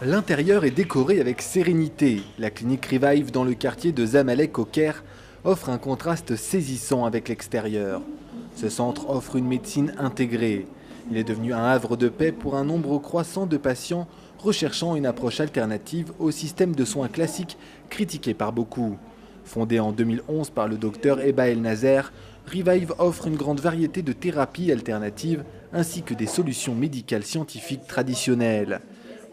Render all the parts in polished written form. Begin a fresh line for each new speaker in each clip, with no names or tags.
L'intérieur est décoré avec sérénité. La clinique Revive dans le quartier de Zamalek au Caire offre un contraste saisissant avec l'extérieur. Ce centre offre une médecine intégrée. Il est devenu un havre de paix pour un nombre croissant de patients recherchant une approche alternative au système de soins classique critiqué par beaucoup. Fondé en 2011 par le docteur Eba El Nazer, Revive offre une grande variété de thérapies alternatives ainsi que des solutions médicales scientifiques traditionnelles.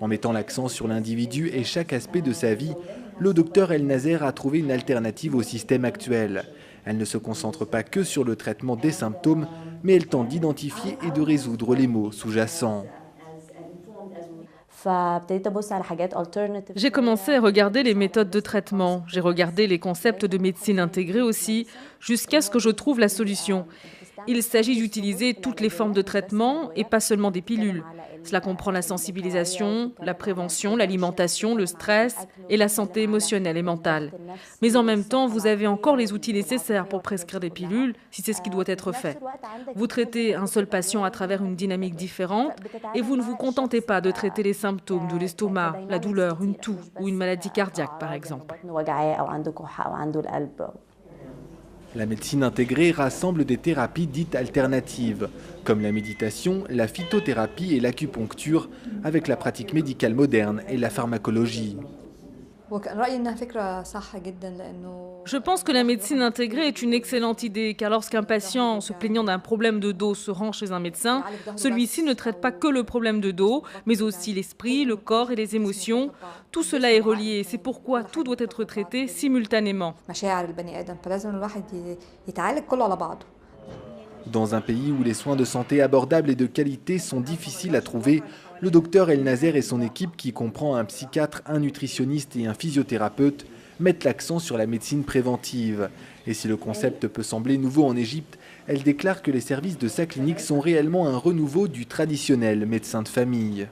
En mettant l'accent sur l'individu et chaque aspect de sa vie, le docteur El Nazer a trouvé une alternative au système actuel. Elle ne se concentre pas que sur le traitement des symptômes, mais elle tente d'identifier et de résoudre les maux sous-jacents.
J'ai commencé à regarder les méthodes de traitement, j'ai regardé les concepts de médecine intégrée aussi, jusqu'à ce que je trouve la solution. Il s'agit d'utiliser toutes les formes de traitement et pas seulement des pilules. Cela comprend la sensibilisation, la prévention, l'alimentation, le stress et la santé émotionnelle et mentale. Mais en même temps, vous avez encore les outils nécessaires pour prescrire des pilules si c'est ce qui doit être fait. Vous traitez un seul patient à travers une dynamique différente et vous ne vous contentez pas de traiter les symptômes de l'estomac, la douleur, une toux ou une maladie cardiaque par exemple.
La médecine intégrée rassemble des thérapies dites alternatives, comme la méditation, la phytothérapie et l'acupuncture, avec la pratique médicale moderne et la pharmacologie.
Je pense que la médecine intégrée est une excellente idée, car lorsqu'un patient se plaignant d'un problème de dos se rend chez un médecin, celui-ci ne traite pas que le problème de dos, mais aussi l'esprit, le corps et les émotions. Tout cela est relié, c'est pourquoi tout doit être traité simultanément.
Dans un pays où les soins de santé abordables et de qualité sont difficiles à trouver, le docteur El Nazer et son équipe, qui comprend un psychiatre, un nutritionniste et un physiothérapeute, mettent l'accent sur la médecine préventive. Et si le concept peut sembler nouveau en Égypte, elle déclare que les services de sa clinique sont réellement un renouveau du traditionnel médecin de famille.